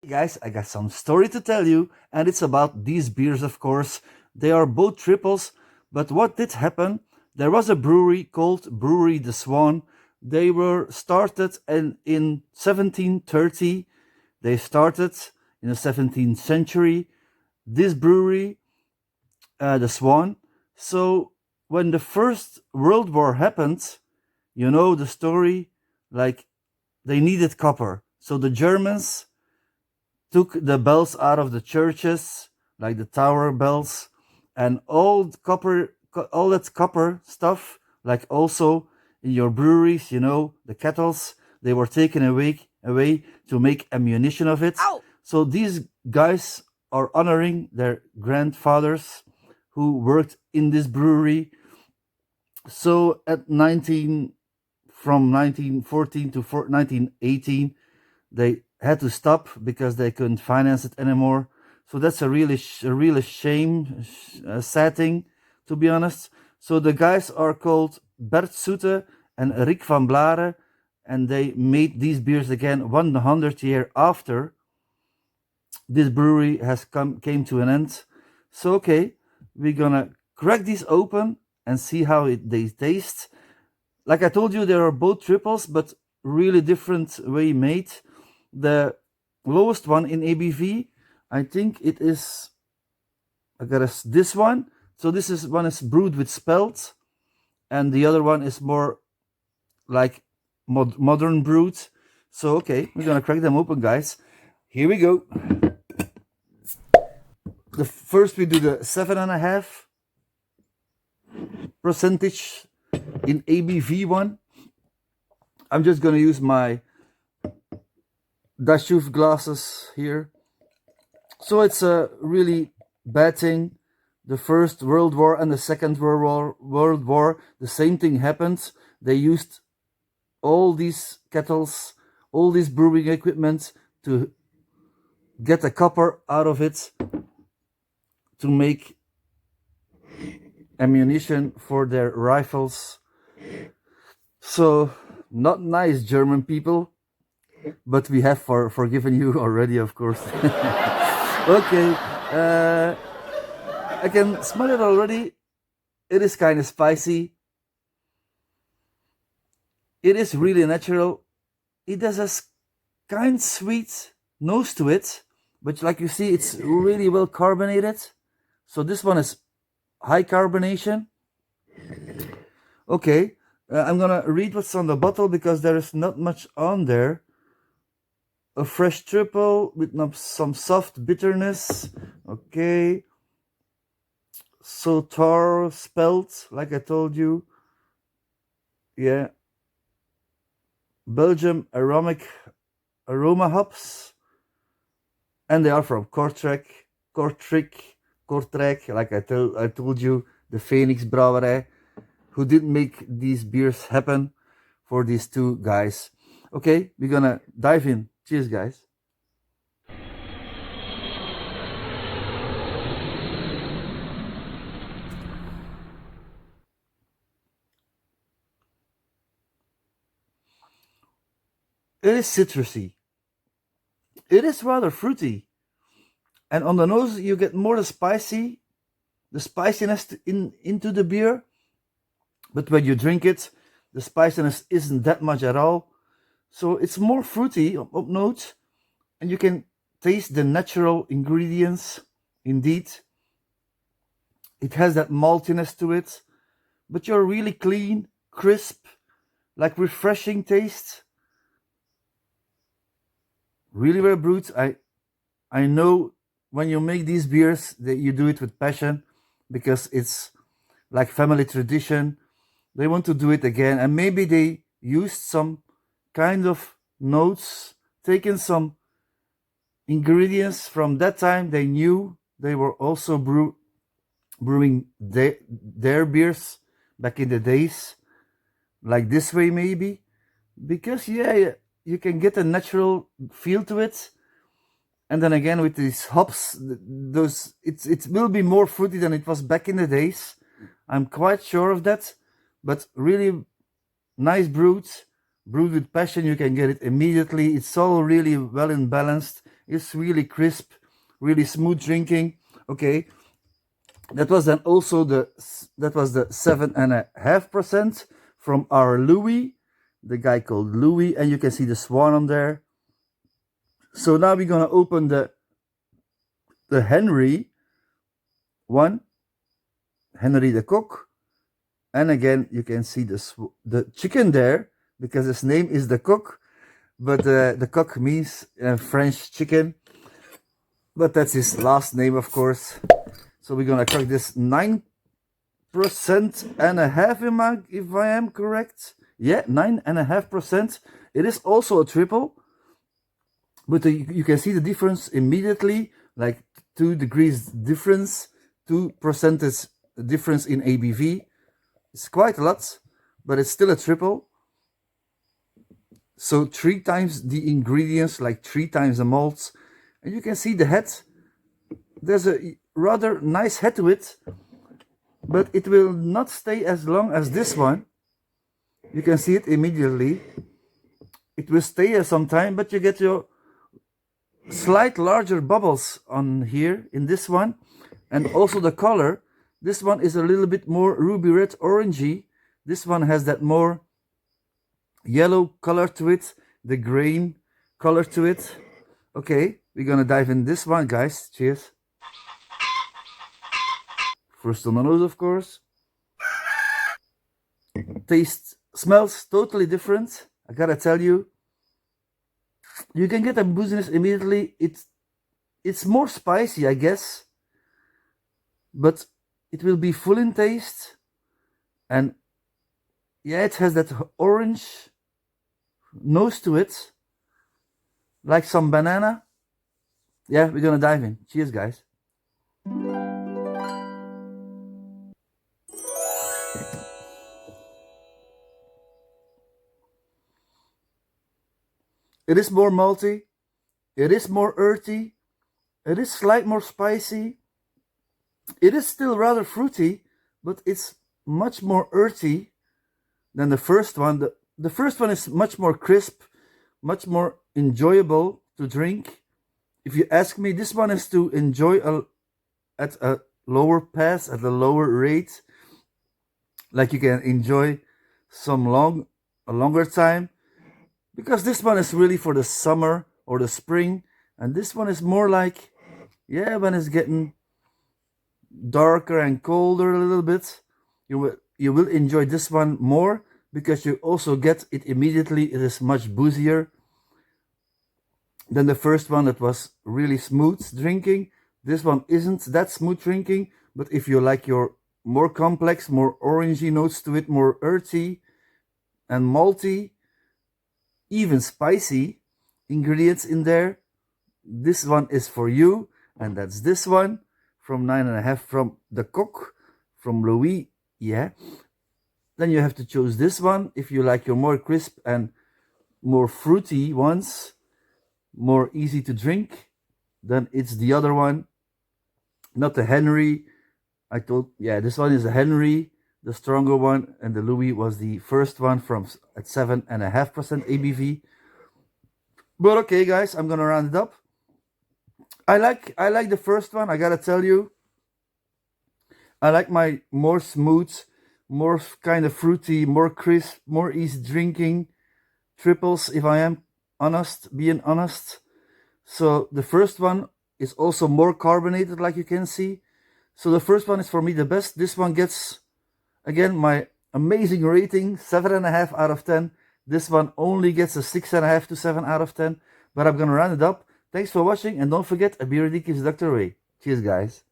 guys, I got some story to tell you, and it's about these beers, of course. They are both triples, but what did happen? There was a brewery called Brewery the Zwaan. They were started in 1730. They started in the 17th century. This brewery, the Zwaan. So when the First World War happened, you know the story, like they needed copper. So the Germans took the bells out of the churches, like the tower bells, and all that copper stuff, like also in your breweries, you know, the kettles, they were taken away to make ammunition of it. Ow! So these guys are honoring their grandfathers who worked in this brewery. So from 1914 to 1918, they had to stop because they couldn't finance it anymore. So that's a really shame, sad thing, to be honest. So the guys are called Bert Soete and Rick van Blaren, and they made these beers again 100 years after this brewery came to an end. So okay, we're gonna crack these open and see how they taste. Like I told you, there are both triples, but really different way made. The lowest one in ABV, I think it is, this one. So one is brewed with spelt, and the other one is more like modern brewed. So okay, we're gonna crack them open, guys. Here we go. First we do the 7.5% in ABV one. I'm just gonna use my Dashuf glasses here. So it's a really bad thing. The First World War and the Second World War, the same thing happened. They used all these kettles, all this brewing equipment to get the copper out of it to make ammunition for their rifles. So not nice, German people, but we have forgiven you already, of course. Okay, I can smell it already. It is kind of spicy. It is really natural. It has a kind sweet nose to it, but like you see, it's really well carbonated. So this one is high carbonation. Okay, I'm gonna read what's on the bottle because there is not much on there. A fresh triple with some soft bitterness. Okay. So tar spelt, like I told you. Yeah. Belgium aroma hops. And they are from Kortrijk, like I told you, the Feniks brouwerij, who did make these beers happen for these two guys. Okay, we're gonna dive in. Cheers, guys. It is citrusy. It is rather fruity. And on the nose, you get more the spiciness into the beer. But when you drink it, the spiciness isn't that much at all. So it's more fruity up note, and you can taste the natural ingredients. Indeed, it has that maltiness to it, but you're really clean, crisp, like refreshing taste. Really well brewed. I know when you make these beers that you do it with passion, because it's like family tradition. They want to do it again, and maybe they used some kind of notes, taken some ingredients from that time. They knew they were also brewing their beers back in the days, like this way maybe, because yeah, you can get a natural feel to it. And then again with these hops, it will be more fruity than it was back in the days. I'm quite sure of that. But really nice brewed, brewed with passion. You can get it immediately. It's all really well and balanced. It's really crisp, really smooth drinking. Okay, that was then also the 7.5% from our Louis, the guy called Louis, and you can see the Zwaan on there. So now we're gonna open the Henri one, Henri the cook, and again you can see the chicken there because his name is the cook, but the cook means French chicken, but that's his last name, of course. So we're gonna crack this 9.5%, if I am correct. Yeah, 9.5%. It is also a triple, but you can see the difference immediately, like 2 degrees difference, 2% difference in ABV. It's quite a lot, but it's still a triple. So 3 times the ingredients, like 3 times the malts. And you can see the head. There's a rather nice head to it, but it will not stay as long as this one. You can see it immediately. It will stay some time, but you get your slight larger bubbles on here in this one. And also the color. This one is a little bit more ruby red orangey. This one has that more yellow color to it, the grain color to it. Okay, we're gonna dive in this one, guys. Cheers. First on the nose, of course. Taste, smells totally different. I gotta tell you. You can get a booziness immediately. It's more spicy, I guess, but it will be full in taste. And yeah, it has that orange nose to it, like some banana. Yeah, we're gonna dive in. Cheers, guys. It is more malty, it is more earthy, it is slightly more spicy, it is still rather fruity, but it's much more earthy than the first one. The first one is much more crisp, much more enjoyable to drink. If you ask me, this one is to enjoy at a lower pace, at a lower rate, like you can enjoy a longer time. Because this one is really for the summer or the spring, and this one is more like, yeah, when it's getting darker and colder a little bit, you will enjoy this one more because you also get it immediately. It is much boozier than the first one that was really smooth drinking. This one isn't that smooth drinking, but if you like your more complex, more orangey notes to it, more earthy and malty, even spicy ingredients in there, this one is for you. And that's this one from 9.5 from the cook, from Louis. Yeah, then you have to choose this one if you like your more crisp and more fruity ones, more easy to drink. Then it's the other one, not the Henri. This one is the Henri, the stronger one, and the Louis was the first one at 7.5% ABV. But okay, guys, I'm gonna round it up. I like the first one. I gotta tell you, I like my more smooth, more kind of fruity, more crisp, more easy drinking triples. If I am being honest. So the first one is also more carbonated, like you can see. So the first one is for me the best. This one gets, again, my amazing rating, 7.5 out of 10. This one only gets a 6.5 to 7 out of 10. But I'm gonna round it up. Thanks for watching, and don't forget, a beer keeps Dr. Ray. Cheers, guys.